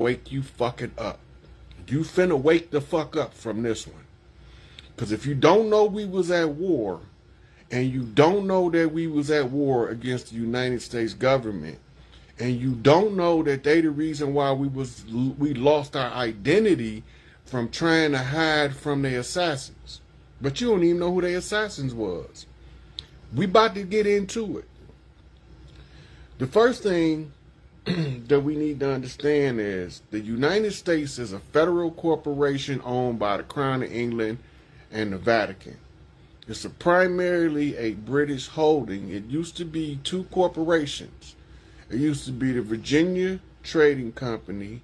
wake you fucking up. You finna wake the fuck up from this one. Because if you don't know we was at war, and you don't know that we was at war against the United States government, and you don't know that they the reason why we lost our identity from trying to hide from their assassins. But you don't even know who their assassins was. We about to get into it. The first thing that we need to understand is the United States is a federal corporation owned by the Crown of England and the Vatican. It's primarily a British holding. It used to be two corporations. It used to be the Virginia Trading Company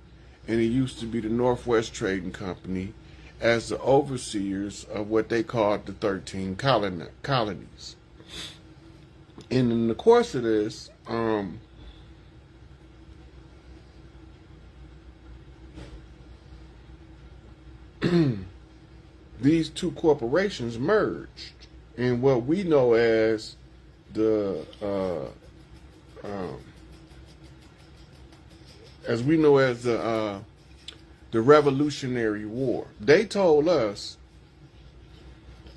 and it used to be the Northwest Trading Company as the overseers of what they called the 13 colonies. And in the course of this, these two corporations merged in what we know as the Revolutionary War. They told us,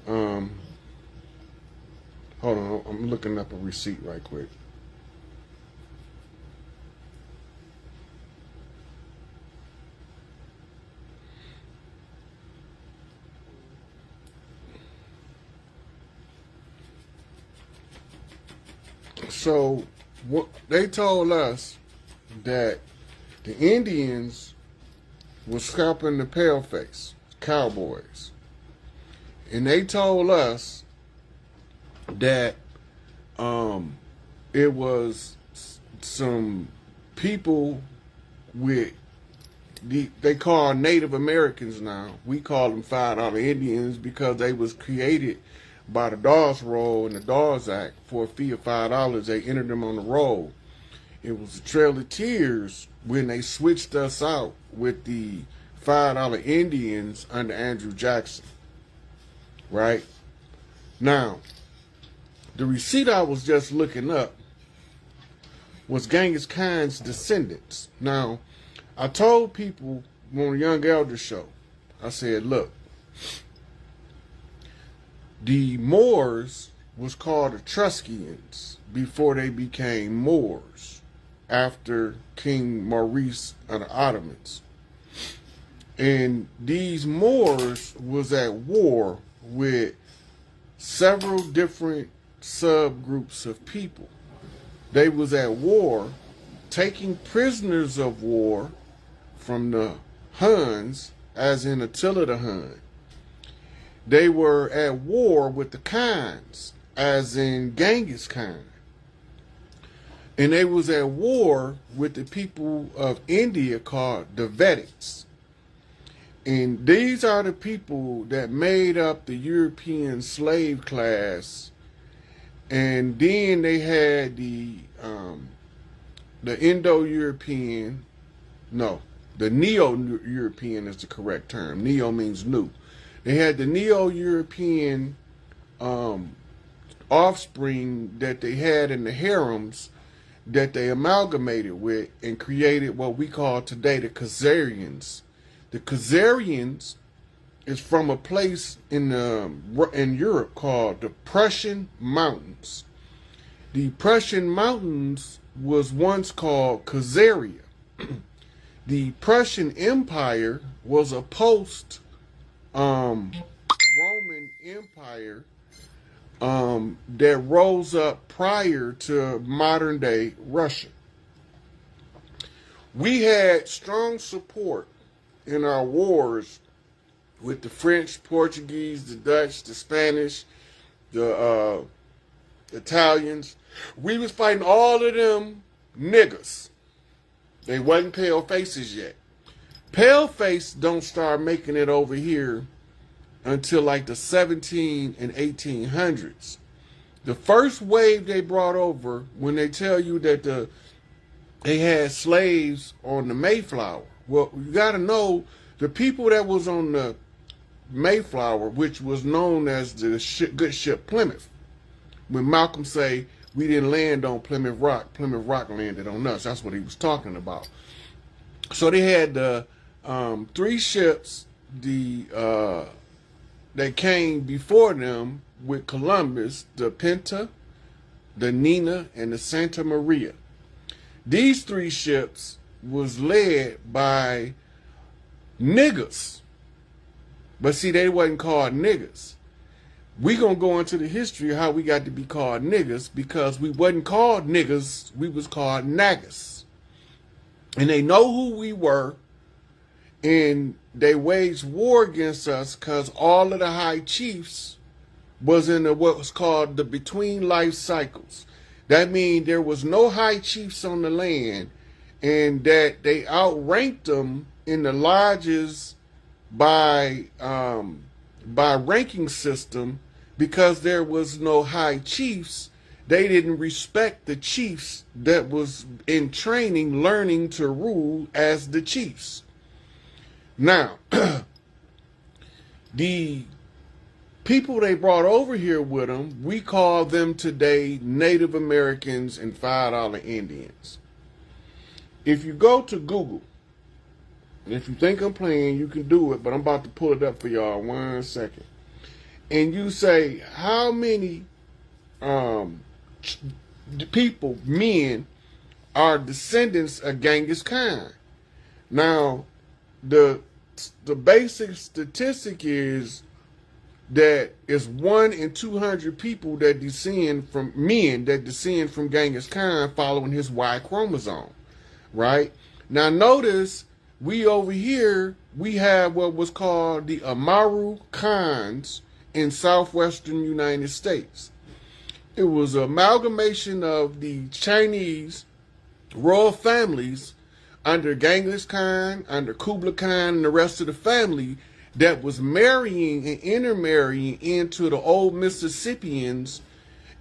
hold on, I'm looking up a receipt right quick. So what they told us that the Indians was scalping the paleface cowboys, and they told us that it was some people with they call Native Americans now. We call them $5 Indians because they was created by the Dawes Roll and the Dawes Act. For a fee of $5, they entered them on the roll. It was the Trail of Tears when they switched us out with the $5 Indians under Andrew Jackson. Right? Now, the receipt I was just looking up was Genghis Khan's descendants. Now, I told people on the Young Elder show, I said, look, the Moors was called Etruscans before they became Moors after King Maurice of the Ottomans. And these Moors was at war with several different subgroups of people. They was at war taking prisoners of war from the Huns, as in Attila the Hun. They were at war with the Khans, as in Genghis Khan. And they was at war with the people of India called the Vedics. And these are the people that made up the European slave class. And then they had the Indo-European, no, the Neo-European is the correct term. Neo means new. They had the Neo-European offspring that they had in the harems that they amalgamated with and created what we call today the Khazarians. The Khazarians is from a place in Europe called the Prussian Mountains. The Prussian Mountains was once called Khazaria. The Prussian Empire was a post Roman Empire that rose up prior to modern day Russia. We had strong support in our wars with the French, Portuguese, the Dutch, the Spanish, the Italians. We was fighting all of them niggas. They wasn't pale faces yet. Pale face don't start making it over here until like the 17 and 1800s. The first wave they brought over, when they tell you that they had slaves on the Mayflower. Well, you got to know the people that was on the Mayflower, which was known as the good ship Plymouth. When Malcolm say we didn't land on Plymouth Rock landed on us. That's what he was talking about. So they had the three ships that came before them with Columbus, the Pinta, the Nina, and the Santa Maria. These three ships was led by niggas. But see, they wasn't called niggas. We gonna go into the history of how we got to be called niggas, because we wasn't called niggas, we was called nagas. And they know who we were, and they waged war against us because all of the high chiefs was in what was called the between life cycles. That means there was no high chiefs on the land, and that they outranked them in the lodges by ranking system, because there was no high chiefs. They didn't respect the chiefs that was in training, learning to rule as the chiefs. Now, the people they brought over here with them, we call them today Native Americans and $5 Indians. If you go to Google, and if you think I'm playing, you can do it, but I'm about to pull it up for y'all 1 second. And you say, how many people, men, are descendants of Genghis Khan? Now, the basic statistic is that it's 1 in 200 people that descend from men that descend from Genghis Khan following his Y chromosome, right? Now notice we over here, we have what was called the Amaru Khans in southwestern United States. It was an amalgamation of the Chinese royal families under Genghis Khan, under Kublai Khan, and the rest of the family that was marrying and intermarrying into the old Mississippians.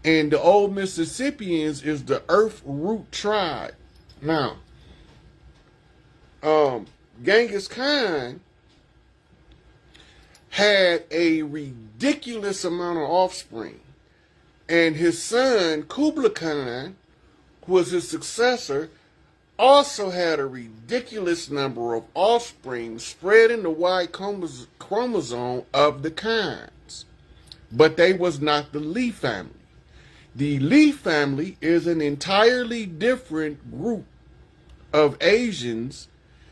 And the old Mississippians is the Earth Root tribe. Now, Genghis Khan had a ridiculous amount of offspring. And his son, Kublai Khan, who was his successor, also had a ridiculous number of offspring spread in the Y chromosome of the Khans. But they was not the Li family. The Li family is an entirely different group of Asians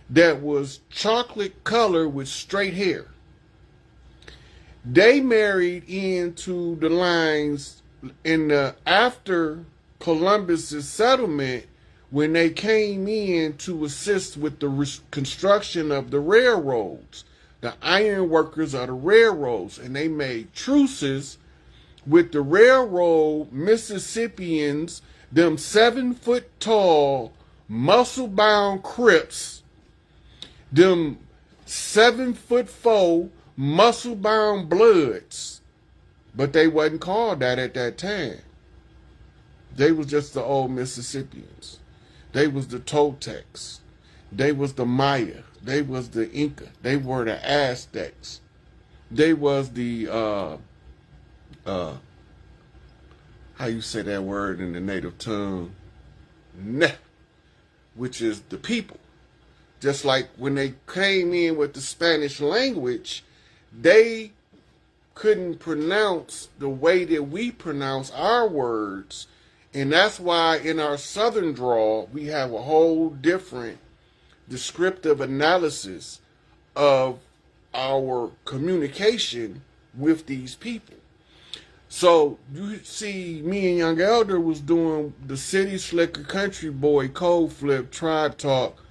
that was chocolate color with straight hair. They married into the lines in the after Columbus's settlement, when they came in to assist with the construction of the railroads, the iron workers of the railroads, and they made truces with the railroad Mississippians, them 7-foot tall, muscle-bound Crips, them 7'4" muscle-bound Bloods, but they wasn't called that at that time. They was just the old Mississippians. They was the Toltecs. They was the Maya. They was the Inca. They were the Aztecs. They was the how you say that word in the native tongue? Nah, which is the people. Just like when they came in with the Spanish language, they couldn't pronounce the way that we pronounce our words. And that's why in our Southern drawl, we have a whole different descriptive analysis of our communication with these people. So you see, me and Young Elder was doing the City Slicker Country Boy Code Flip Tribe Talk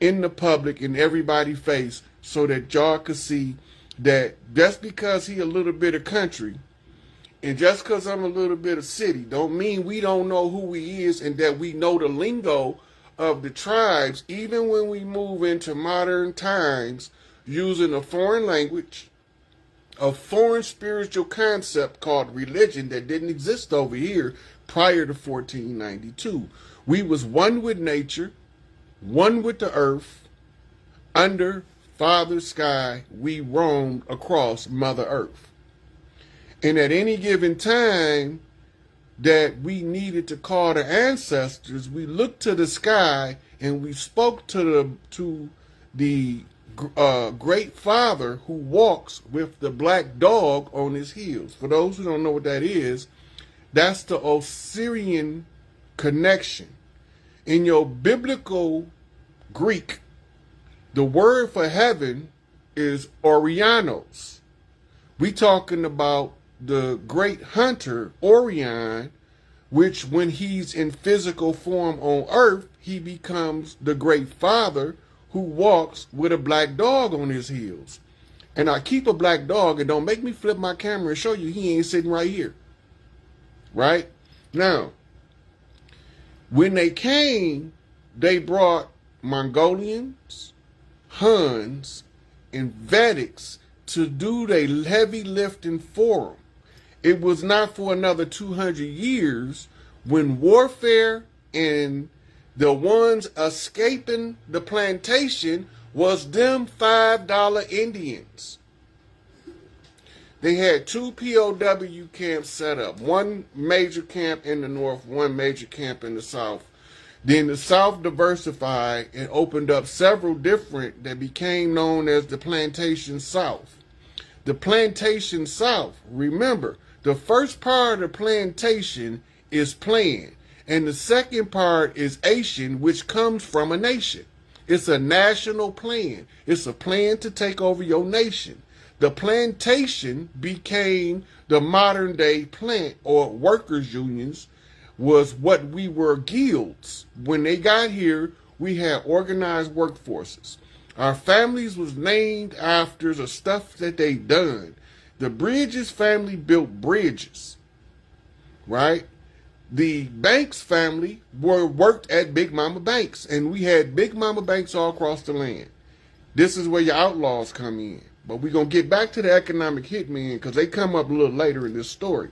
in the public, in everybody's face, so that y'all could see that just because he a little bit of country, and just because I'm a little bit of city, don't mean we don't know who he is, and that we know the lingo of the tribes, even when we move into modern times, using a foreign language, a foreign spiritual concept called religion that didn't exist over here prior to 1492. We was one with nature, one with the earth. Under Father Sky, we roamed across Mother Earth. And at any given time, that we needed to call the ancestors, we looked to the sky and we spoke to the great father who walks with the black dog on his heels. For those who don't know what that is, that's the Osirian connection. In your biblical Greek, the word for heaven is Orionos. We talking about the great hunter Orion, which when he's in physical form on earth, he becomes the great father who walks with a black dog on his heels. And I keep a black dog, and don't make me flip my camera and show you he ain't sitting right here. Right? Now, when they came, they brought Mongolians, Huns, and Vedics to do their heavy lifting for them. It was not for another 200 years when warfare and the ones escaping the plantation was them $5 Indians. They had 2 POW camps set up. One major camp in the north, one major camp in the south. Then the South diversified and opened up several different that became known as the Plantation South. The Plantation South, remember, the first part of the plantation is plan, and the second part is Asian, which comes from a nation. It's a national plan. It's a plan to take over your nation. The plantation became the modern day plant or workers' unions, was what we were guilds. When they got here, we had organized workforces. Our families was named after the stuff that they done. The Bridges family built bridges, right? The Banks family worked at Big Mama Banks, and we had Big Mama Banks all across the land. This is where your outlaws come in. But we're going to get back to the economic hitmen because they come up a little later in this story.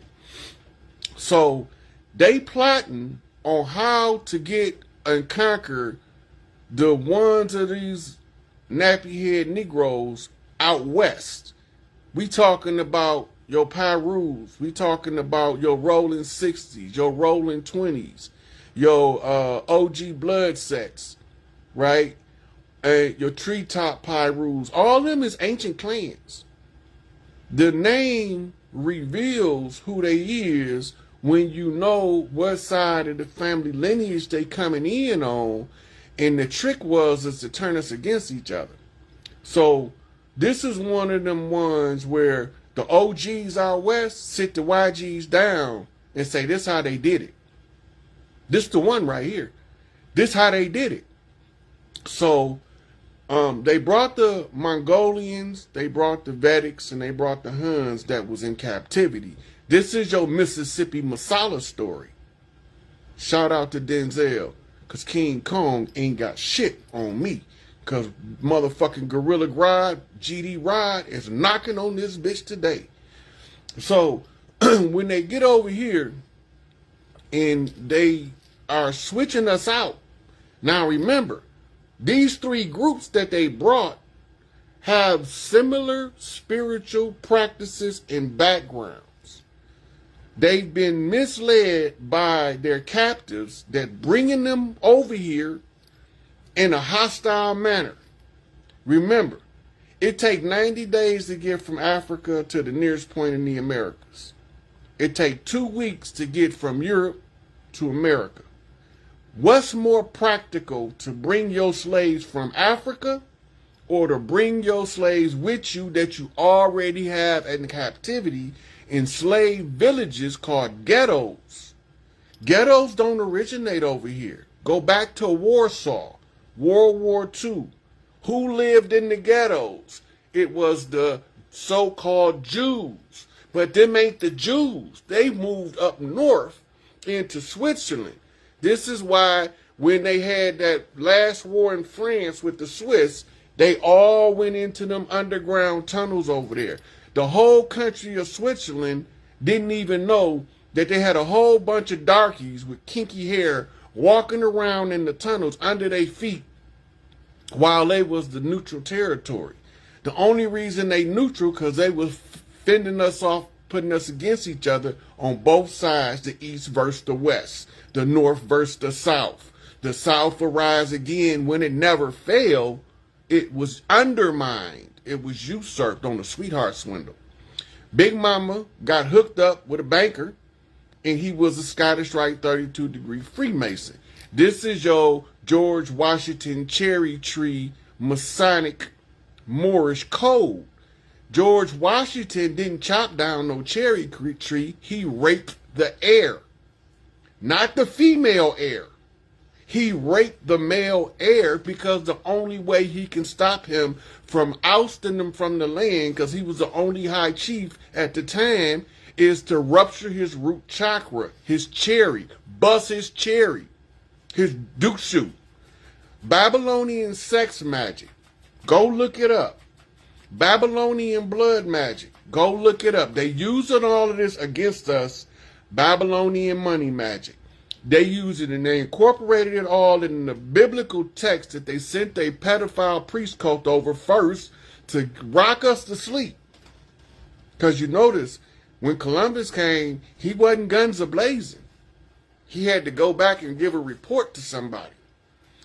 So they plotting on how to get and conquer the ones of these nappy-head Negroes out west. We talking about your Pyrus. We talking about your rolling 60s, your rolling 20s, your OG blood sets, right? Your treetop Pyrus. All of them is ancient clans. The name reveals who they is when you know what side of the family lineage they coming in on, and the trick is to turn us against each other. So this is one of them ones where the OGs out west sit the YGs down and say, this how they did it. This the one right here. This how they did it. So they brought the Mongolians, they brought the Vedics, and they brought the Huns that was in captivity. This is your Mississippi Masala story. Shout out to Denzel, because King Kong ain't got shit on me. Because motherfucking Gorilla Grodd, GD Rod, is knocking on this bitch today. So when they get over here and they are switching us out, now remember, these 3 groups that they brought have similar spiritual practices and backgrounds. They've been misled by their captives that bringing them over here in a hostile manner. Remember, it takes 90 days to get from Africa to the nearest point in the Americas. It takes 2 weeks to get from Europe to America. What's more practical, to bring your slaves from Africa or to bring your slaves with you that you already have in captivity in slave villages called ghettos? Ghettos don't originate over here. Go back to Warsaw, World War II. Who lived in the ghettos? It was the so-called Jews. But them ain't the Jews. They moved up north into Switzerland. This is why when they had that last war in France with the Swiss, they all went into them underground tunnels over there. The whole country of Switzerland didn't even know that they had a whole bunch of darkies with kinky hair walking around in the tunnels under their feet while they was the neutral territory. The only reason they neutral because they was fending us off putting us against each other on both sides, the East versus the West, the North versus the South. The South will rise again when it never failed. It was undermined. It was usurped on a sweetheart swindle. Big Mama got hooked up with a banker, and he was a Scottish Rite 32-degree Freemason. This is your George Washington cherry tree Masonic Moorish code. George Washington didn't chop down no cherry tree. He raped the heir, not the female heir. He raped the male heir because the only way he can stop him from ousting him from the land, because he was the only high chief at the time, is to rupture his root chakra, his cherry, bust his cherry, his dukshu. Babylonian sex magic. Go look it up. Babylonian blood magic. Go look it up. They used all of this against us. Babylonian money magic. They used it and they incorporated it all in the biblical text that they sent a pedophile priest cult over first to rock us to sleep. Because you notice, when Columbus came, he wasn't guns a-blazing. He had to go back and give a report to somebody.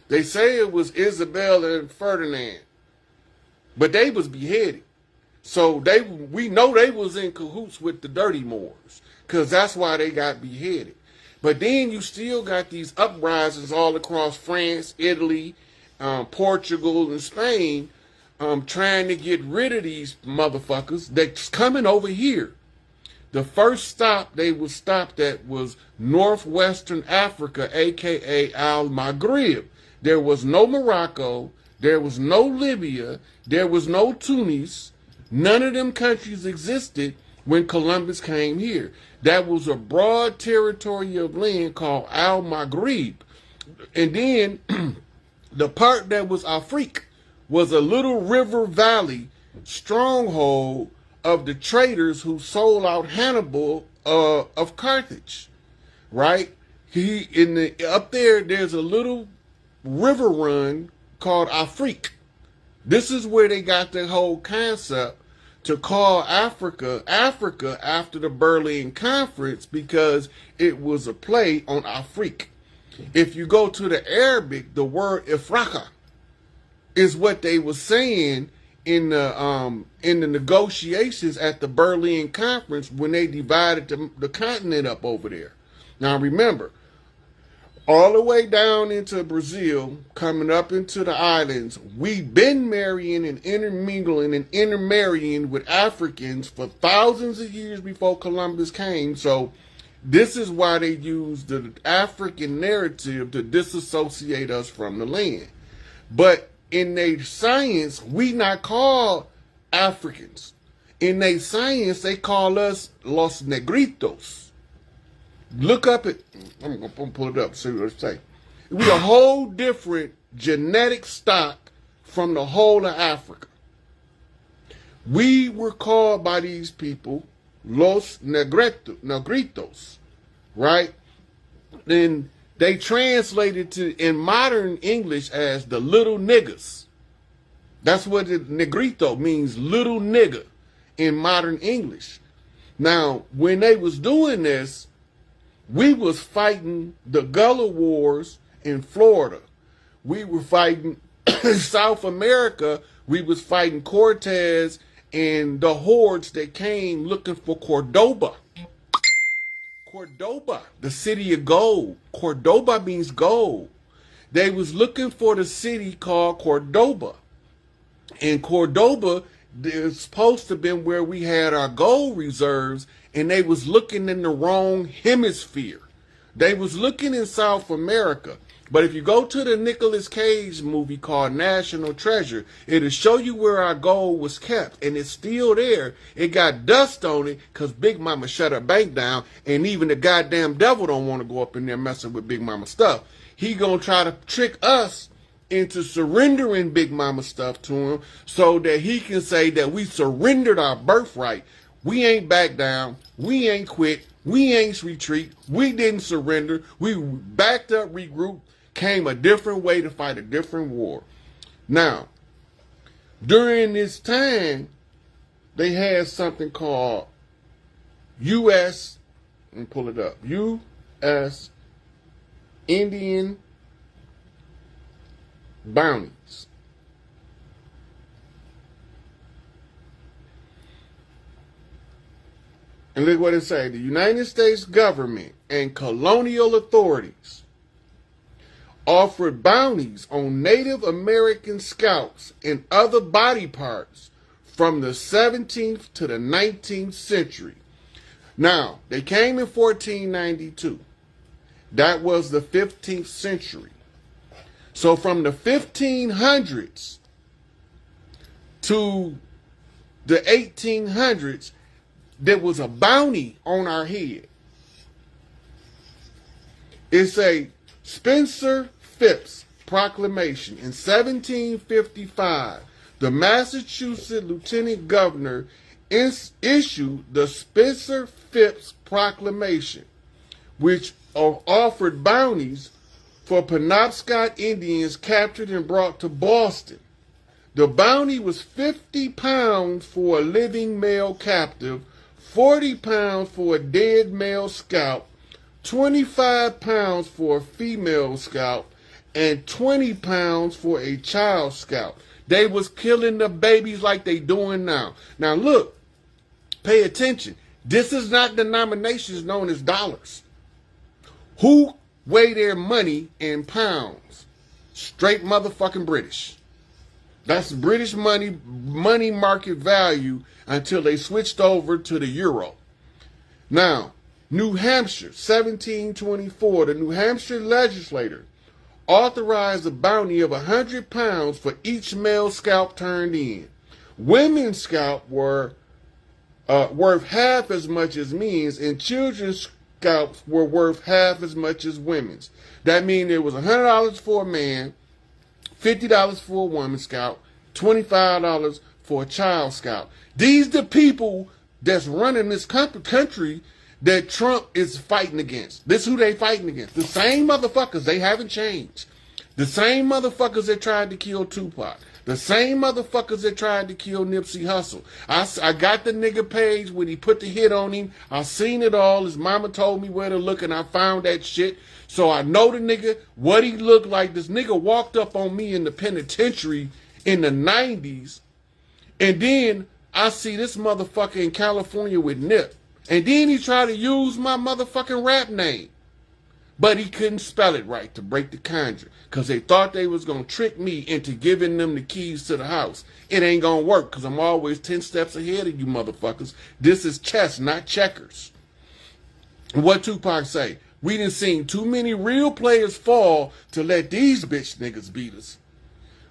They say it was Isabella and Ferdinand, but they was beheaded. So we know they was in cahoots with the Dirty Moors, because that's why they got beheaded. But then you still got these uprisings all across France, Italy, Portugal, and Spain, trying to get rid of these motherfuckers that's coming over here. The first stop they was stopped at was northwestern Africa, a.k.a. Al-Maghrib. There was no Morocco. There was no Libya. There was no Tunis. None of them countries existed when Columbus came here. That was a broad territory of land called Al-Maghrib. And then the part that was Afrique was a little river valley stronghold of the traders who sold out Hannibal of Carthage, right? Up there, there's a little river run called Afrique. This is where they got the whole concept to call Africa after the Berlin Conference, because it was a play on Afrique. If you go to the Arabic, the word Ifraka is what they were saying in the negotiations at the Berlin Conference when they divided the continent up over there. Now remember, all the way down into Brazil, coming up into the islands, we've been marrying and intermingling and intermarrying with Africans for thousands of years before Columbus came. So this is why they use the African narrative to disassociate us from the land. But in their science, we not called Africans. In their science, they call us Los Negritos. Look up it. I'm going to pull it up, see what it say. We a whole different genetic stock from the whole of Africa. We were called by these people Los Negritos, right? Then they translated to in modern English as the little niggas. That's what the negrito means, little nigger, in modern English. Now, when they was doing this, we was fighting the Gullah Wars in Florida. We were fighting South America. We was fighting Cortez and the hordes that came looking for Cordoba. Cordoba, the city of gold. Cordoba means gold. They was looking for the city called Cordoba. And Cordoba is supposed to have been where we had our gold reserves, and they was looking in the wrong hemisphere. They was looking in South America. But if you go to the Nicolas Cage movie called National Treasure, it'll show you where our gold was kept, and it's still there. It got dust on it because Big Mama shut her bank down, and even the goddamn devil don't want to go up in there messing with Big Mama stuff. He gonna try to trick us into surrendering Big Mama stuff to him so that he can say that we surrendered our birthright. We ain't back down. We ain't quit. We ain't retreat. We didn't surrender. We backed up, regrouped, came a different way to fight a different war. Now, during this time, they had something called U.S. Let me pull it up. U.S. Indian bounties. And look what it says. The United States government and colonial authorities offered bounties on Native American scalps and other body parts from the 17th to the 19th century. Now, they came in 1492. That was the 15th century. So from the 1500s to the 1800s, there was a bounty on our head. It's a Spencer Phipps proclamation in 1755. The Massachusetts Lieutenant Governor issued the Spencer Phipps proclamation, which offered bounties for Penobscot Indians captured and brought to Boston. The bounty was 50 pounds for a living male captive, 40 pounds for a dead male scalp, 25 pounds for a female scalp, and 20 pounds for a child scalp. They was killing the babies like they doing now. Now look, pay attention. This is not denominations known as dollars. Who weigh their money in pounds? Straight motherfucking British. That's British money market value until they switched over to the euro. Now, New Hampshire, 1724, the New Hampshire legislature authorized a bounty of 100 pounds for each male scalp turned in. Women's scalp were worth half as much as men's, and children's scalps were worth half as much as women's. That means it was $100 for a man, $50 for a woman's scalp, $25 for a child scalp. These the people that's running this country that Trump is fighting against. This is who they fighting against. The same motherfuckers, they haven't changed. The same motherfuckers that tried to kill Tupac. The same motherfuckers that tried to kill Nipsey Hussle. I got the nigga page when he put the hit on him. I seen it all. His mama told me where to look and I found that shit. So I know the nigga, what he looked like. This nigga walked up on me in the penitentiary in the 90s. And then I see this motherfucker in California with Nip. And then he tried to use my motherfucking rap name. But he couldn't spell it right to break the conjure. Because they thought they was going to trick me into giving them the keys to the house. It ain't going to work because I'm always 10 steps ahead of you motherfuckers. This is chess, not checkers. And what Tupac say? We done seen too many real players fall to let these bitch niggas beat us.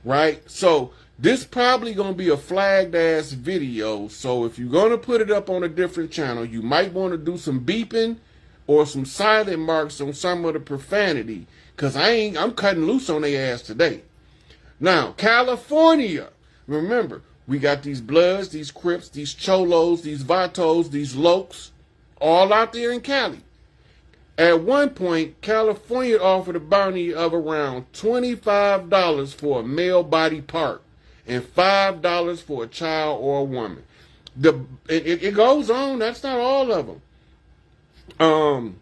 Right? So this probably going to be a flagged ass video. So if you're going to put it up on a different channel, you might want to do some beeping or some silent marks on some of the profanity. Because I'm cutting loose on their ass today. Now, California. Remember, we got these Bloods, these Crips, these Cholos, these Vatos, these Lokes, all out there in Cali. At one point, California offered a bounty of around $25 for a male body part and $5 for a child or a woman. It goes on. That's not all of them.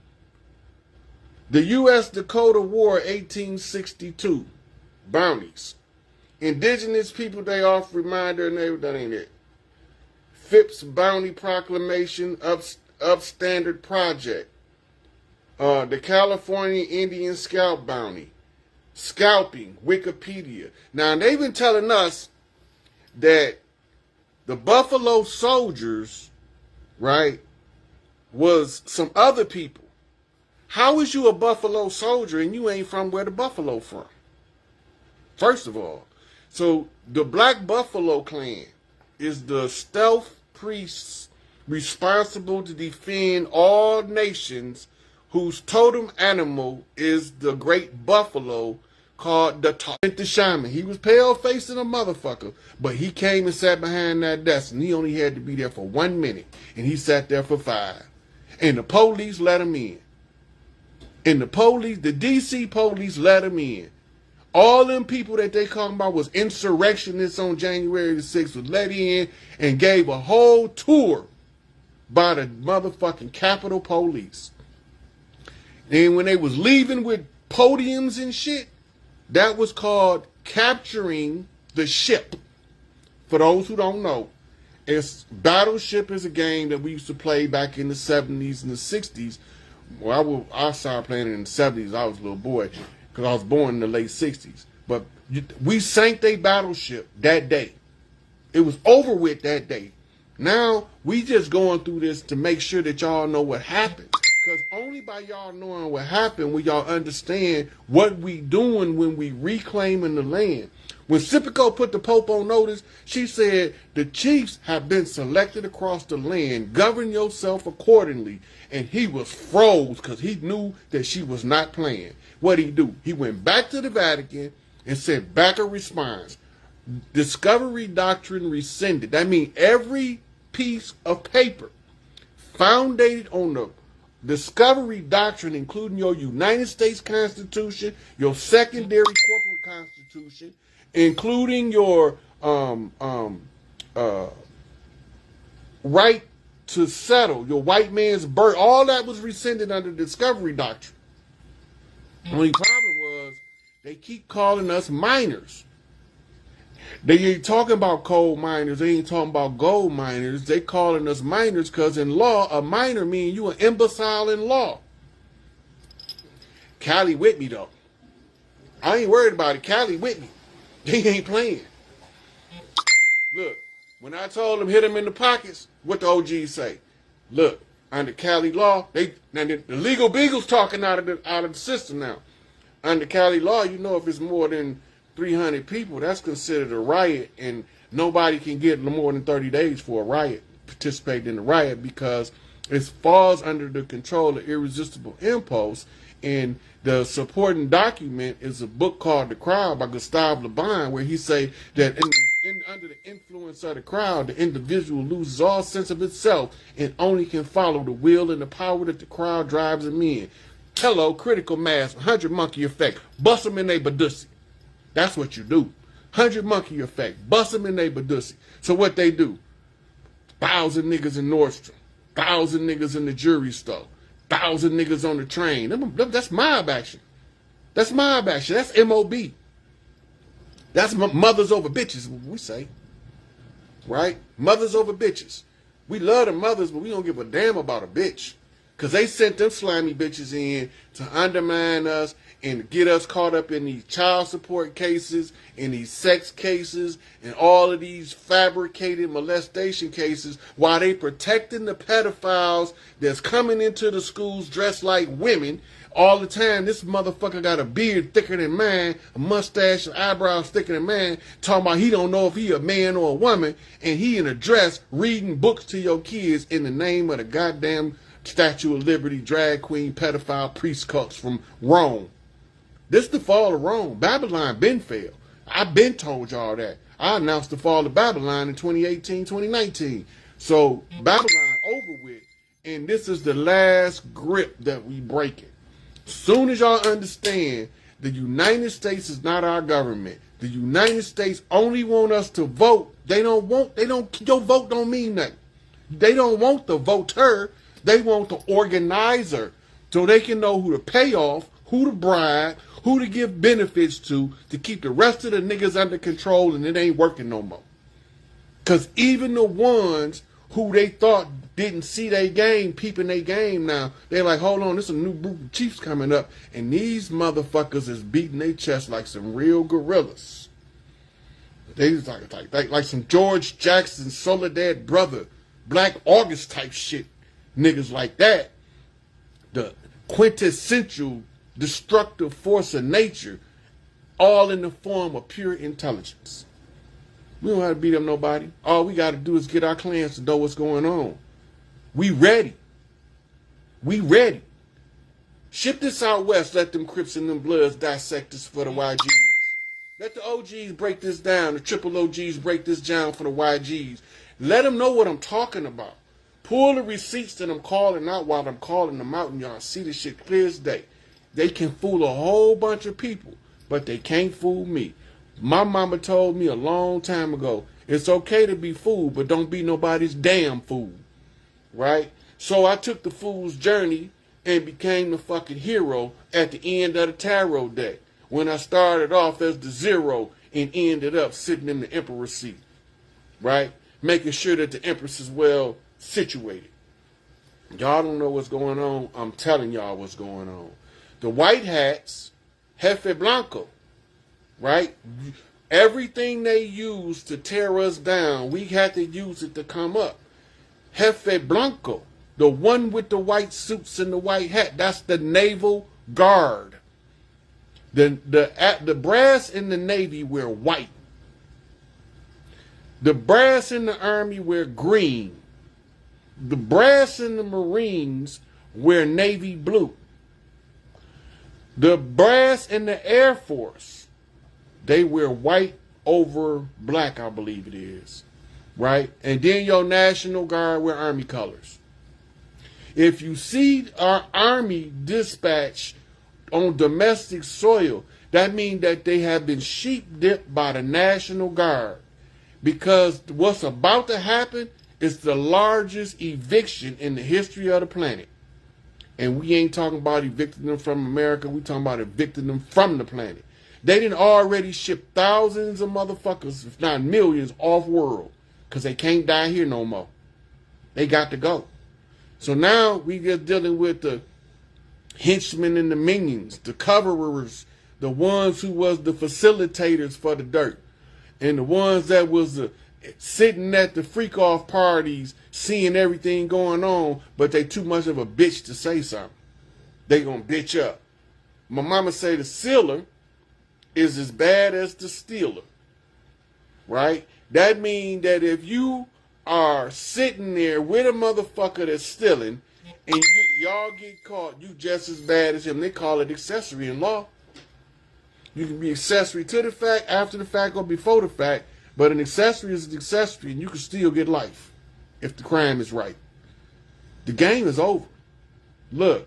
The U.S. Dakota War 1862 bounties. Indigenous people, they off reminder, and that ain't it. Phipps Bounty Proclamation, Upstandard Project. The California Indian Scalp Bounty. Scalping, Wikipedia. Now, they've been telling us that the Buffalo Soldiers, right, was some other people. How is you a Buffalo Soldier and you ain't from where the Buffalo from? First of all. So the Black Buffalo Clan is the stealth priests responsible to defend all nations whose totem animal is the great buffalo called the shaman. He was pale-faced and a motherfucker, but he came and sat behind that desk and he only had to be there for 1 minute and he sat there for 5. And the police let him in. And the DC police let him in. All them people that they talking about was insurrectionists on January the 6th was let in and gave a whole tour by the motherfucking Capitol Police. And when they was leaving with podiums and shit, that was called capturing the ship. For those who don't know, Battleship is a game that we used to play back in the 70s and the 60s. Well, I started playing it in the 70s. I was a little boy because I was born in the late 60s. But we sank their battleship that day. It was over with that day. Now, we just going through this to make sure that y'all know what happened. Because only by y'all knowing what happened will y'all understand what we doing when we reclaiming the land. When Sippico put the Pope on notice, she said, the chiefs have been selected across the land. Govern yourself accordingly. And he was froze because he knew that she was not playing. What'd he do? He went back to the Vatican and sent back a response. Discovery doctrine rescinded. That means every piece of paper founded on the discovery doctrine, including your United States Constitution, your secondary corporate constitution, including your right to settle, your white man's birth, all that was rescinded under the discovery doctrine. The only problem was they keep calling us minors. They ain't talking about coal miners. They ain't talking about gold miners. They calling us minors because in law, a minor means you an imbecile in law. Cali with me, though. I ain't worried about it. Cali with me. They ain't playing. Look, when I told them hit them in the pockets, what the OGs say? Look, under Cali law, the legal beagles talking out of the system now. Under Cali law, you know if it's more than 300 people, that's considered a riot, and nobody can get more than 30 days for a riot, participate in the riot, because it falls under the control of irresistible impulse. And the supporting document is a book called The Crowd by Gustave Le Bon, where he say that under the influence of the crowd, the individual loses all sense of itself and only can follow the will and the power that the crowd drives him in. Hello, critical mass, 100 monkey effect, bust them in they badussi. That's what you do. 100 monkey effect. Bust them in they badussi. So what they do? 1,000 niggas in Nordstrom. 1,000 niggas in the jewelry store. 1,000 niggas on the train. That's mob action. That's mob action. That's MOB. That's mothers over bitches, we say. Right? Mothers over bitches. We love the mothers, but we don't give a damn about a bitch. Because they sent them slimy bitches in to undermine us and get us caught up in these child support cases, in these sex cases, and all of these fabricated molestation cases, while they protecting the pedophiles that's coming into the schools dressed like women. All the time, this motherfucker got a beard thicker than mine, a mustache and eyebrows thicker than mine, talking about he don't know if he a man or a woman, and he in a dress reading books to your kids in the name of the goddamn Statue of Liberty, drag queen, pedophile, priest cults from Rome. This the fall of Rome. Babylon been failed. I've been told y'all that. I announced the fall of Babylon in 2018, 2019. So Babylon over with, and this is the last grip that we breaking. Soon as y'all understand the United States is not our government. The United States only want us to vote. Your vote don't mean nothing. They don't want the voter. They want the organizer, so they can know who to pay off, who to bribe, who to give benefits to keep the rest of the niggas under control, and it ain't working no more. Because even the ones who they thought didn't see their game, peeping their game now, they're like, hold on, this is a new group of chiefs coming up, and these motherfuckers is beating their chest like some real gorillas. They like some George Jackson, Soledad Brother, Black August type shit. Niggas like that, the quintessential destructive force of nature, all in the form of pure intelligence. We don't have to beat up nobody. All we got to do is get our clans to know what's going on. We ready. We ready. Ship this out west. Let them Crips and them Bloods dissect this for the YGs. Let the OGs break this down. The triple OGs break this down for the YGs. Let them know what I'm talking about. Pull the receipts that I'm calling out while I'm calling them out, and y'all see this shit clear as day. They can fool a whole bunch of people, but they can't fool me. My mama told me a long time ago, it's okay to be fooled, but don't be nobody's damn fool. right? So I took the fool's journey and became the fucking hero at the end of the tarot deck when I started off as the zero and ended up sitting in the emperor's seat, right? Making sure that the empress is well situated. Y'all don't know what's going on. I'm telling y'all what's going on. The white hats, Jefe Blanco, right? Everything they use to tear us down, we had to use it to come up. Jefe Blanco, the one with the white suits and the white hat, that's the Naval Guard. The brass in the Navy wear white. The brass in the Army wear green. The brass in the Marines wear navy blue. The brass in the Air Force, they wear white over black, I believe it is. Right? And then your National Guard wear Army colors. If you see our Army dispatch on domestic soil, that means that they have been sheep dipped by the National Guard. Because what's about to happen is the largest eviction in the history of the planet. And we ain't talking about evicting them from America. We talking about evicting them from the planet. They didn't already ship thousands of motherfuckers, if not millions, off world. Because they can't die here no more. They got to go. So now we just dealing with the henchmen and the minions, the coverers, the ones who was the facilitators for the dirt. And the ones that was sitting at the freak-off parties, seeing everything going on, but they too much of a bitch to say something. They gonna bitch up. My mama say the sealer is as bad as the stealer, right? That means that if you are sitting there with a motherfucker that's stealing, and y'all get caught, you just as bad as him. They call it accessory in law. You can be accessory to the fact, after the fact, or before the fact, but an accessory is an accessory, and you can still get life if the crime is right. The game is over. Look,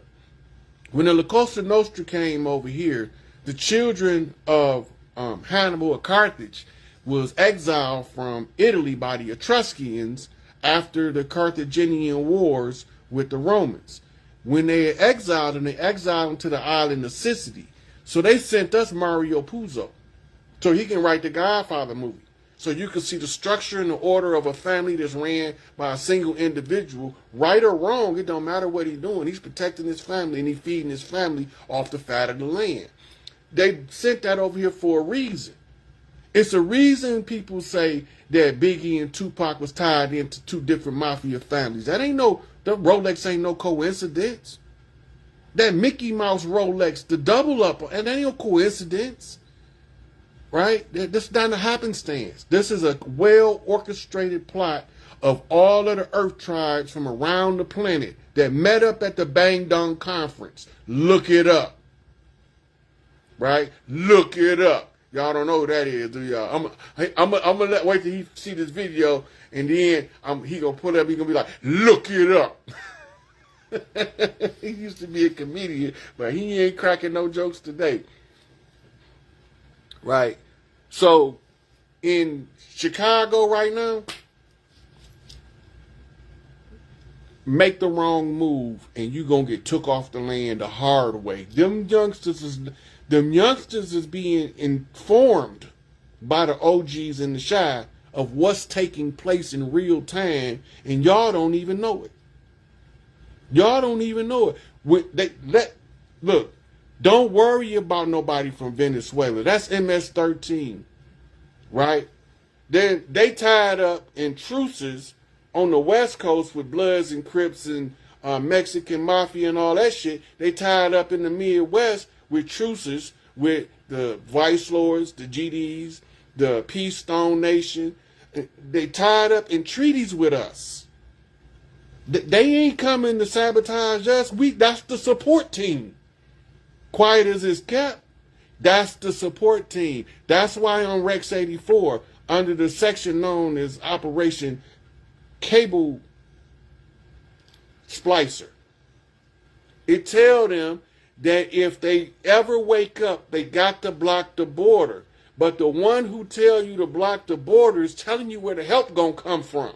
when the La Costa Nostra came over here, the children of Hannibal of Carthage was exiled from Italy by the Etruscans after the Carthaginian wars with the Romans. When they exiled them, they exiled them to the island of Sicily. So they sent us Mario Puzo so he can write the Godfather movie. So you can see the structure and the order of a family that's ran by a single individual. Right or wrong, it don't matter what he's doing. He's protecting his family and he's feeding his family off the fat of the land. They sent that over here for a reason. It's a reason people say that Biggie and Tupac was tied into two different mafia families. That Rolex ain't no coincidence. That Mickey Mouse Rolex, the double up, and that ain't no coincidence. Right? This is not a happenstance. This is a well-orchestrated plot of all of the Earth tribes from around the planet that met up at the Bang Dong Conference. Look it up. Right? Look it up. Y'all don't know who that is, do y'all? I'm gonna wait till he see this video, and then he gonna put up. He gonna be like, "Look it up." He used to be a comedian, but he ain't cracking no jokes today. Right? So, in Chicago right now, make the wrong move and you gonna get took off the land the hard way. Them youngsters is being informed by the OGs in the Chi of what's taking place in real time, and y'all don't even know it. Y'all don't even know it. Look, don't worry about nobody from Venezuela. That's MS-13, right? They tied up in truces on the West Coast with Bloods and Crips and Mexican Mafia and all that shit. They tied up in the Midwest with truces with the Vice Lords, the GDs, the Peace Stone Nation. They tied up in treaties with us. They ain't coming to sabotage us. That's the support team. Quiet as it's kept, that's the support team. That's why on Rex 84, under the section known as Operation Cable Splicer, it tell them that if they ever wake up, they got to block the border. But the one who tell you to block the border is telling you where the help gonna come from.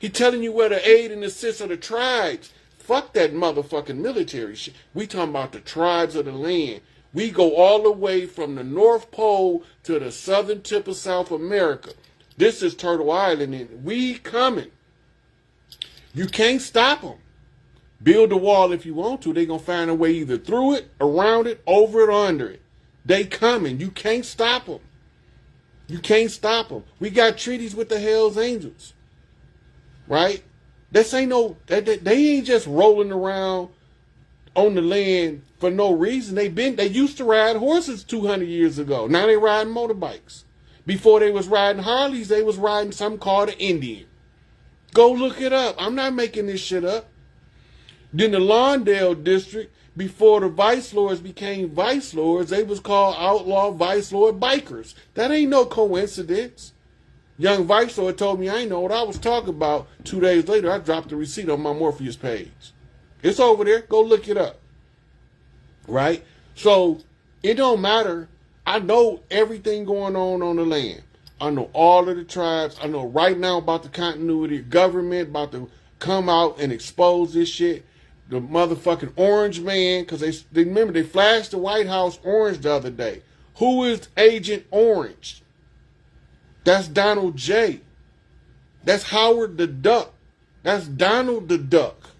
He telling you where the aid and assist of the tribes. Fuck that motherfucking military shit. We talking about the tribes of the land. We go all the way from the North Pole to the southern tip of South America. This is Turtle Island, and we coming. You can't stop them. Build a wall if you want to. They gonna find a way either through it, around it, over it, or under it. They coming. You can't stop them. You can't stop them. We got treaties with the Hells Angels, right? This ain't no. They ain't just rolling around on the land for no reason. They used to ride horses 200 years ago. Now they riding motorbikes. Before they was riding Harleys, they was riding something called an Indian. Go look it up. I'm not making this shit up. Then the Lawndale district, before the vice lords became vice lords, they was called outlaw vice lord bikers. That ain't no coincidence. Young vice lord told me I ain't know what I was talking about. 2 days later, I dropped the receipt on my Morpheus page. It's over there. Go look it up. Right? So it don't matter. I know everything going on the land. I know all of the tribes. I know right now about the continuity of government, about to come out and expose this shit. The motherfucking Orange Man, because they remember they flashed the White House orange the other day. Who is Agent Orange? That's Donald J. That's Howard the Duck. That's Donald the Duck.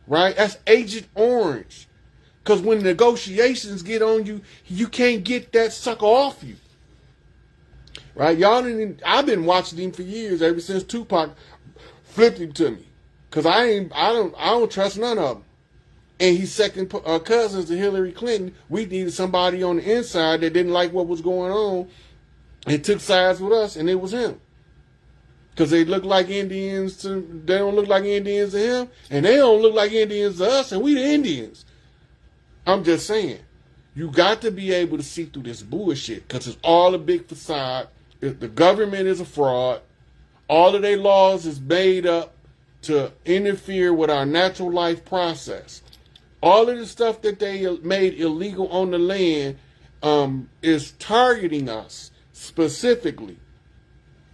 Right? That's Agent Orange. Because when negotiations get on you, you can't get that sucker off you. Right? I've been watching him for years, ever since Tupac flipped him to me. Because I don't trust none of them. And he's second cousins to Hillary Clinton. We needed somebody on the inside that didn't like what was going on and took sides with us, and it was him. Because they look like Indians they don't look like Indians to him, and they don't look like Indians to us, and we the Indians. I'm just saying, you got to be able to see through this bullshit, because it's all a big facade. The government is a fraud. All of their laws is made up to interfere with our natural life process. All of the stuff that they made illegal on the land is targeting us specifically.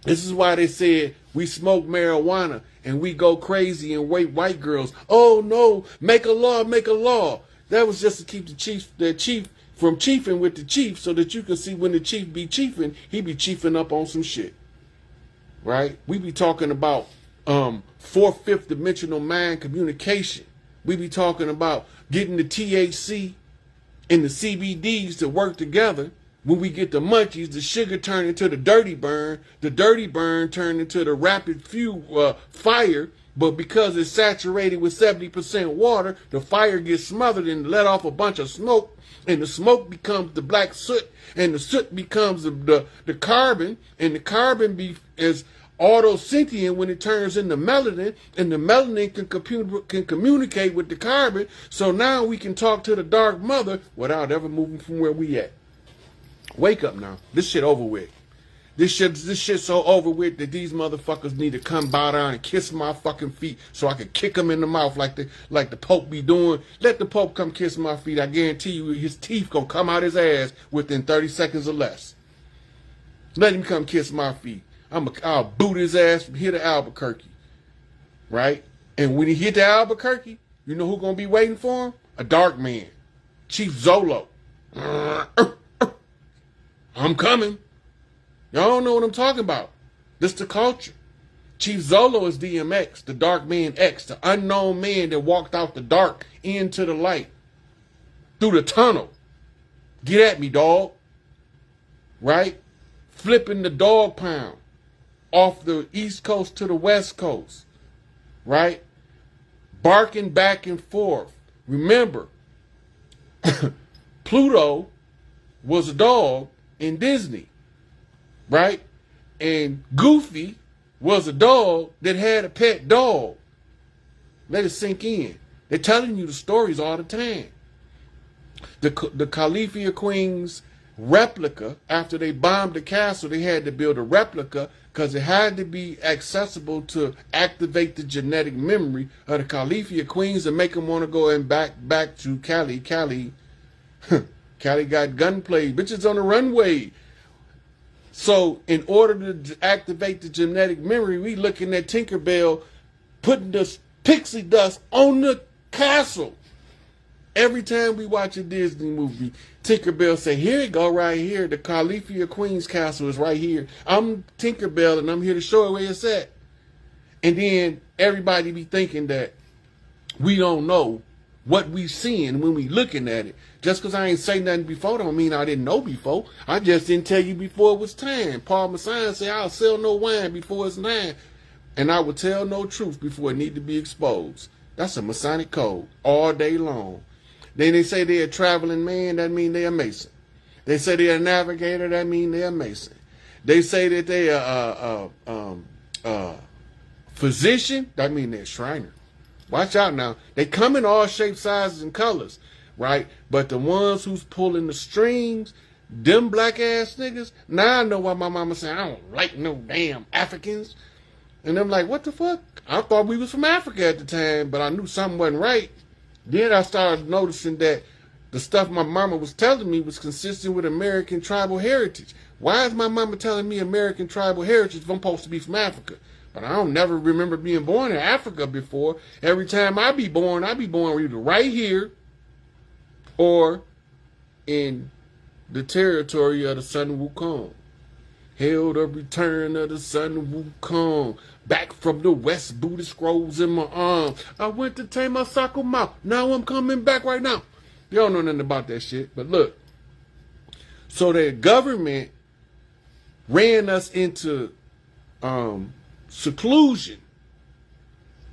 This is why they said we smoke marijuana and we go crazy and rape white girls. Oh no, make a law, make a law. That was just to keep the chief from chiefing with the chief, so that you can see when the chief be chiefing, he be chiefing up on some shit. Right? We be talking about fourth, fifth dimensional mind communication. We be talking about getting the THC and the CBDs to work together. When we get the munchies, the sugar turn into the dirty burn turn into the rapid fire. But because it's saturated with 70% water, the fire gets smothered and let off a bunch of smoke, and the smoke becomes the black soot, and the soot becomes the carbon, and the carbon is autosentient when it turns into melanin, and the melanin can communicate with the carbon. So now we can talk to the dark mother without ever moving from where we at. Wake up now. This shit over with. This shit's so over with that these motherfuckers need to come bow down and kiss my fucking feet so I can kick them in the mouth like the Pope be doing. Let the Pope come kiss my feet. I guarantee you his teeth gonna come out his ass within 30 seconds or less. Let him come kiss my feet. I'll boot his ass from here to Albuquerque. Right? And when he hit to Albuquerque, you know who's gonna be waiting for him? A dark man. Chief Zolo. I'm coming. Y'all don't know what I'm talking about. This the culture. Chief Zolo is DMX, the Dark Man X, the unknown man that walked out the dark into the light. Through the tunnel. Get at me, dog. Right? Flipping the dog pound. Off the East Coast to the West Coast. Right? Barking back and forth. Remember, Pluto was a dog in Disney, right? And Goofy was a dog that had a pet dog. Let it sink in. They're telling you the stories all the time. The Califia Queen's replica, after they bombed the castle, they had to build a replica because it had to be accessible to activate the genetic memory of the Califia Queens and make them want to go and back to Cali. Cali got gunplay. Bitches on the runway. So in order to activate the genetic memory, we looking at Tinkerbell putting the pixie dust on the castle. Every time we watch a Disney movie, Tinkerbell say, here it go right here. The Califia Queen's castle is right here. I'm Tinkerbell and I'm here to show her where it's at. And then everybody be thinking that we don't know what we seeing when we looking at it. Just because I ain't say nothing before don't mean I didn't know before. I just didn't tell you before it was time. Paul Messiah said, I'll sell no wine before it's time. And I will tell no truth before it need to be exposed. That's a Masonic code all day long. Then they say they're a traveling man, that means they're a Mason. They say they're a navigator, that means they're a Mason. They say that they're a physician, that means they're a Shriner. Watch out now. They come in all shapes, sizes, and colors, right? But the ones who's pulling the strings, them black ass niggas, now I know why my mama said, I don't like no damn Africans. And I'm like, what the fuck? I thought we was from Africa at the time, but I knew something wasn't right. Then I started noticing that the stuff my mama was telling me was consistent with American tribal heritage. Why is my mama telling me American tribal heritage if I'm supposed to be from Africa? But I don't never remember being born in Africa before. Every time I be born either right here or in the territory of the Sun Wukong. Hail the return of the Sun Wukong. Back from the west, Buddhist scrolls in my arms. I went to tame my Sakuma. Now I'm coming back right now. You don't know nothing about that shit. But look. So the government ran us into seclusion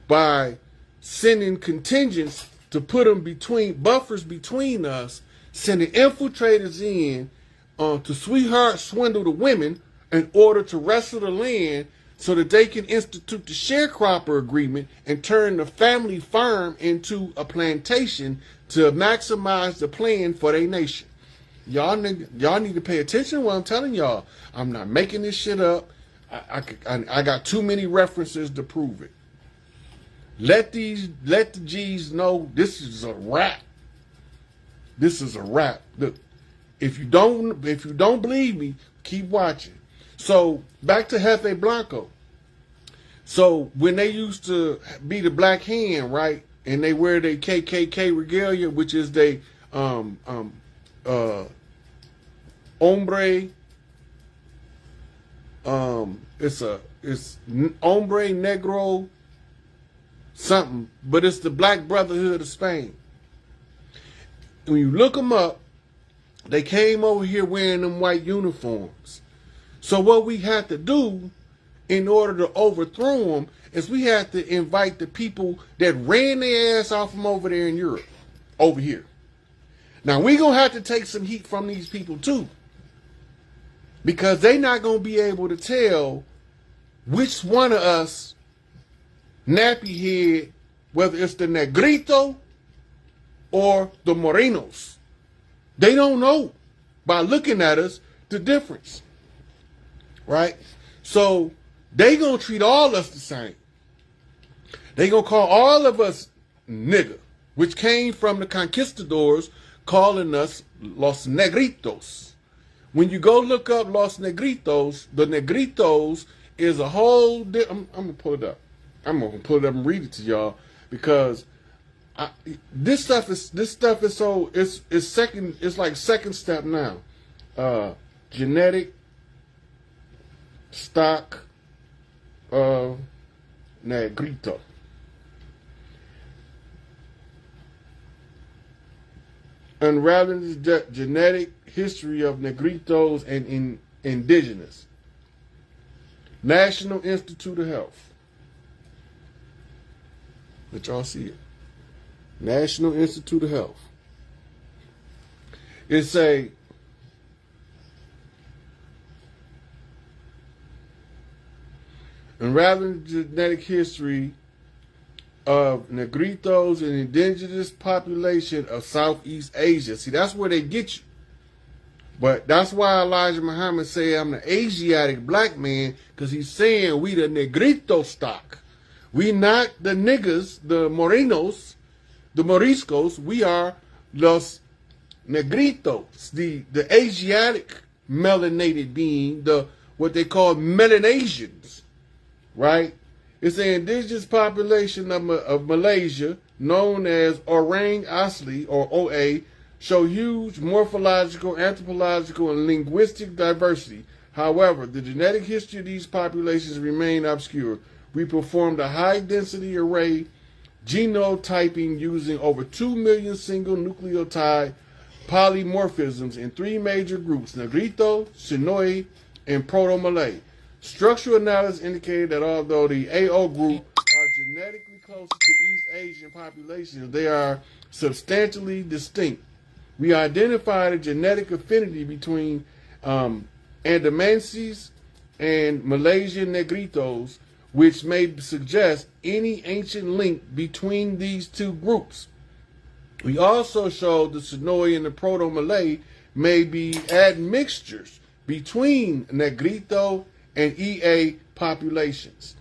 by sending contingents to put them between buffers between us, sending infiltrators in to sweetheart swindle the women in order to wrestle the land so that they can institute the sharecropper agreement and turn the family farm into a plantation to maximize the plan for their nation. Y'all need to pay attention to what I'm telling y'all. I'm not making this shit up. I got too many references to prove it. Let the G's know this is a rap. This is a rap. Look, if you don't believe me, keep watching. So back to Jefe Blanco. So when they used to be the Black Hand, right, and they wear their KKK regalia, which is they hombre it's hombre negro something, but it's the Black Brotherhood of Spain. When you look them up, they came over here wearing them white uniforms. So what we had to do in order to overthrow them is we had to invite the people that ran their ass off from over there in Europe over here. Now we gonna have to take some heat from these people too, because they not gonna be able to tell which one of us nappy head, whether it's the Negrito or the Morenos. They don't know by looking at us the difference, right? So they gonna treat all of us the same. They gonna call all of us nigga, which came from the conquistadors calling us Los Negritos. When you go look up Los Negritos, the Negritos is a whole. I'm gonna pull it up. I'm gonna pull it up and read it to y'all because this stuff is so it's second. It's like second step now. Genetic stock of Negrito. Unraveling the genetic history of Negritos and indigenous. National Institute of Health. Let y'all see it. National Institute of Health. It's a unraveling the genetic history of Negritos and indigenous population of Southeast Asia. See, that's where they get you. But that's why Elijah Muhammad say I'm the Asiatic black man, because he's saying we the Negrito stock. We not the niggas, the Morenos, the Moriscos. We are los Negritos, the Asiatic melanated being, the what they call Melanesians, right? It's the indigenous population of Malaysia, known as Orang Asli, or OA, show huge morphological, anthropological, and linguistic diversity. However, the genetic history of these populations remain obscure. We performed a high-density array genotyping using over 2 million single nucleotide polymorphisms in 3 major groups: Negrito, Sonoy, and Proto-Malay. Structural analysis indicated that although the AO group are genetically closer to East Asian populations, they are substantially distinct. We identified a genetic affinity between Andamanses and Malaysian Negritos, which may suggest any ancient link between these two groups. We also showed the Sonoy and the Proto-Malay may be admixtures between Negrito and EA populations.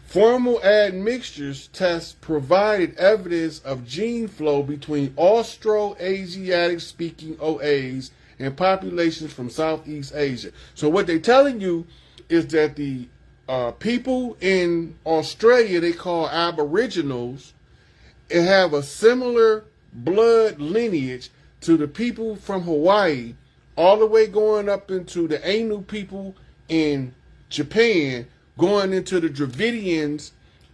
Formal admixtures tests provided evidence of gene flow between Austro-Asiatic speaking OAs and populations from Southeast Asia. So what they're telling you is that the people in Australia they call Aboriginals have a similar blood lineage to the people from Hawaii, all the way going up into the Ainu people in Japan, going into the Dravidians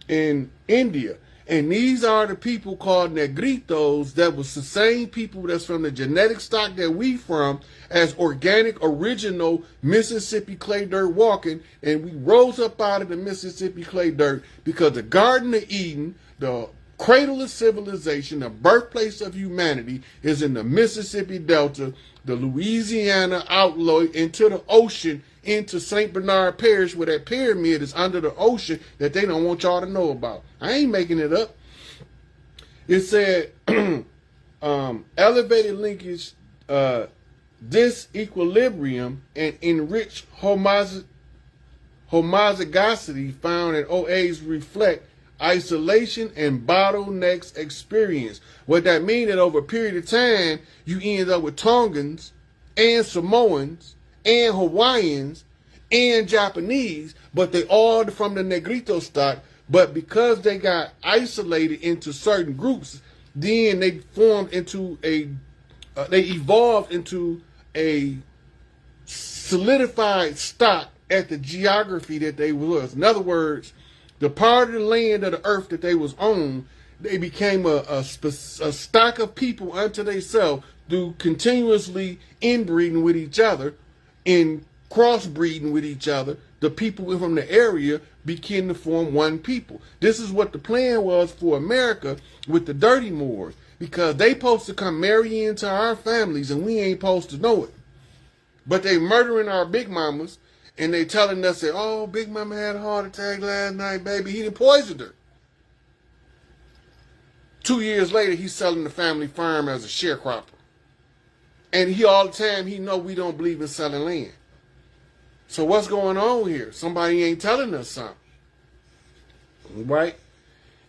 in India. And these are the people called Negritos that was the same people that's from the genetic stock that we from as organic, original Mississippi clay dirt walking. And we rose up out of the Mississippi clay dirt because the Garden of Eden, the cradle of civilization, the birthplace of humanity, is in the Mississippi Delta, the Louisiana outlaw into the ocean, into St. Bernard Parish, where that pyramid is under the ocean that they don't want y'all to know about. I ain't making it up. It said elevated linkage, disequilibrium, and enriched homozygosity found in OAs reflect isolation and bottlenecks experience. What that means that over a period of time, you end up with Tongans and Samoans and Hawaiians and Japanese, but they all from the Negrito stock. But because they got isolated into certain groups, then they formed into they evolved into a solidified stock at the geography that they was. In other words, the part of the land of the earth that they was on, they became a stock of people unto themselves through continuously inbreeding with each other and crossbreeding with each other. The people from the area began to form one people. This is what the plan was for America with the Dirty Moors, because they supposed to come marry into our families and we ain't supposed to know it. But they murdering our big mamas, and they telling us that, oh, Big Mama had a heart attack last night, baby. He done poisoned her. 2 years later, he's selling the family farm as a sharecropper. And he all the time, he know we don't believe in selling land. So what's going on here? Somebody ain't telling us something. Right?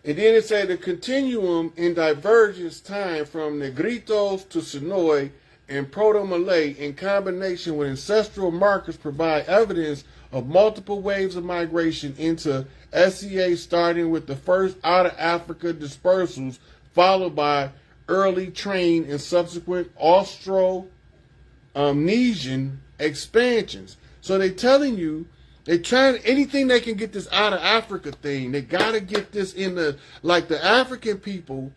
And then it said the continuum in divergence time from Negritos to Sonoy and Proto-Malay in combination with ancestral markers provide evidence of multiple waves of migration into SCA, starting with the first out of Africa dispersals, followed by early train and subsequent Austro-Amnesian expansions. So they're telling you, they're trying anything they can get this out of Africa thing. They got to get this in the, like the African people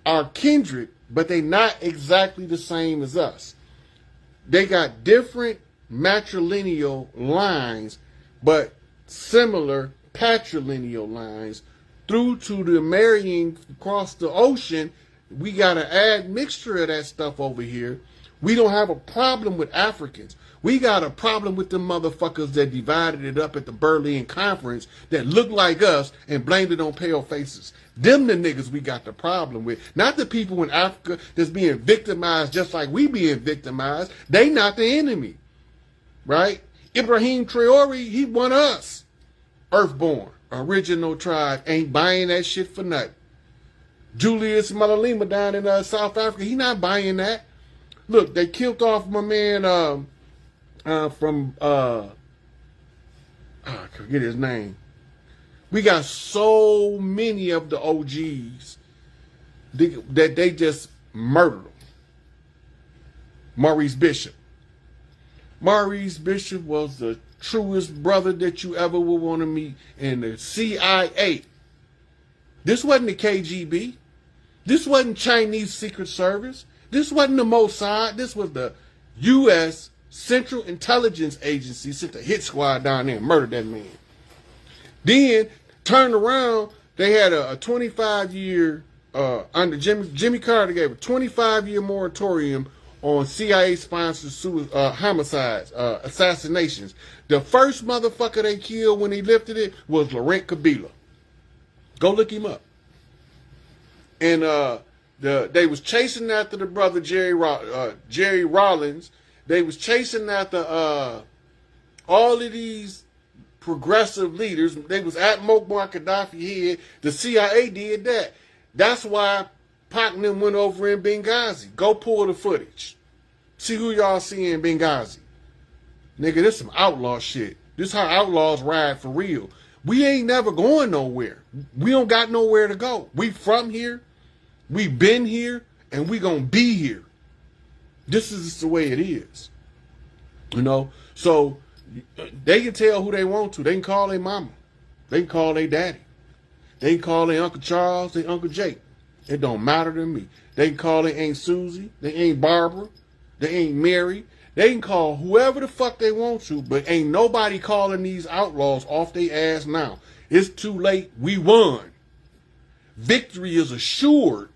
are kindred, but they not exactly the same as us. They got different matrilineal lines, but similar patrilineal lines through to the marrying across the ocean. We got an admixture of that stuff over here. We don't have a problem with Africans. We got a problem with the motherfuckers that divided it up at the Berlin Conference that look like us and blamed it on pale faces. Them the niggas we got the problem with. Not the people in Africa that's being victimized just like we being victimized. They not the enemy. Right? Ibrahim Traore, he won us. Earthborn, original tribe, ain't buying that shit for nothing. Julius Malema down in South Africa, he not buying that. Look, they killed off my man, I forget his name. We got so many of the OGs that they just murdered them. Maurice Bishop. Maurice Bishop was the truest brother that you ever would want to meet in the CIA. This wasn't the KGB. This wasn't Chinese Secret Service. This wasn't the Mossad. This was the U.S. Central Intelligence Agency sent a hit squad down there and murdered that man. Then, turned around, they had a 25-year, under Jimmy Carter gave a 25-year moratorium on CIA-sponsored homicides, assassinations. The first motherfucker they killed when he lifted it was Laurent Kabila. Go look him up. And they was chasing after the brother Jerry Rawlings. They was chasing after all of these progressive leaders. They was at Muammar Gaddafi head. The CIA did that. That's why Pac and them went over in Benghazi. Go pull the footage. See who y'all see in Benghazi. Nigga, this some outlaw shit. This how outlaws ride for real. We ain't never going nowhere. We don't got nowhere to go. We from here. We been here. And we gonna be here. This is just the way it is. You know? So, they can tell who they want to. They can call their mama. They can call their daddy. They can call their Uncle Charles, their Uncle Jake. It don't matter to me. They can call their Aunt Susie, their Aunt Barbara, their Aunt Mary. They can call whoever the fuck they want to, but ain't nobody calling these outlaws off their ass now. It's too late. We won. Victory is assured,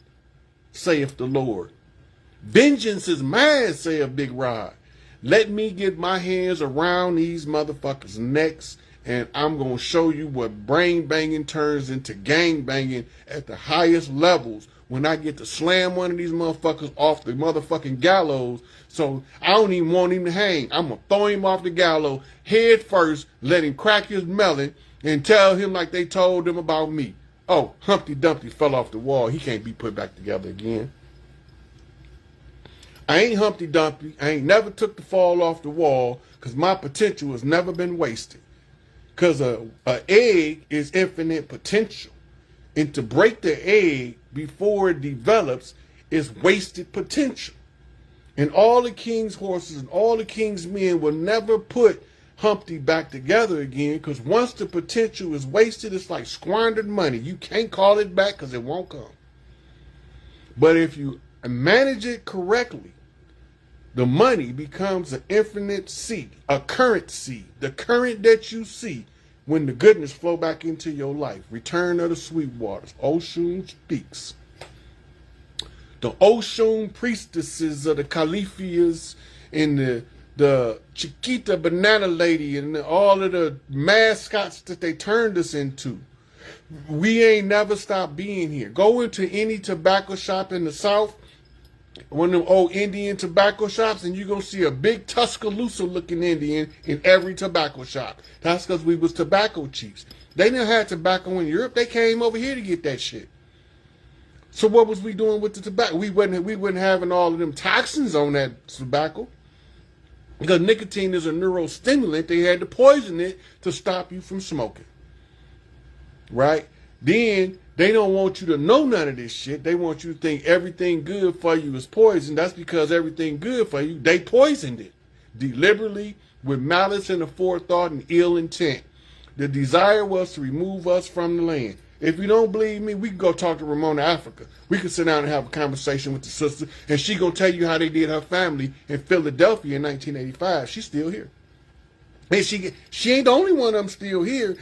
saith the Lord. Vengeance is mine, saith Big Rod. Let me get my hands around these motherfuckers' necks, and I'm going to show you what brain banging turns into gang banging at the highest levels when I get to slam one of these motherfuckers off the motherfucking gallows. So I don't even want him to hang. I'm going to throw him off the gallows head first, let him crack his melon, and tell him like they told him about me. Oh, Humpty Dumpty fell off the wall. He can't be put back together again. I ain't Humpty Dumpty. I ain't never took the fall off the wall because my potential has never been wasted. Because a egg is infinite potential. And to break the egg before it develops is wasted potential. And all the king's horses and all the king's men will never put Humpty back together again, because once the potential is wasted, it's like squandered money. You can't call it back because it won't come. But if you manage it correctly, the money becomes an infinite seed, a current seed, the current that you see when the goodness flow back into your life. Return of the sweet waters. Oshun speaks. The Oshun priestesses of the Califias and the Chiquita Banana Lady and all of the mascots that they turned us into. We ain't never stopped being here. Go into any tobacco shop in the South, one of them old Indian tobacco shops, and you're going to see a big Tuscaloosa looking Indian in every tobacco shop. That's because we was tobacco chiefs. They didn't have tobacco in Europe. They came over here to get that shit. So what was we doing with the tobacco? We wasn't having all of them toxins on that tobacco. Because nicotine is a neurostimulant, they had to poison it to stop you from smoking. Right? Then they don't want you to know none of this shit. They want you to think everything good for you is poison. That's because everything good for you, they poisoned it. Deliberately, with malice and aforethought and ill intent. The desire was to remove us from the land. If you don't believe me, we can go talk to Ramona Africa. We can sit down and have a conversation with the sister, and she gonna tell you how they did her family in Philadelphia in 1985. She's still here. And she ain't the only one of them still here.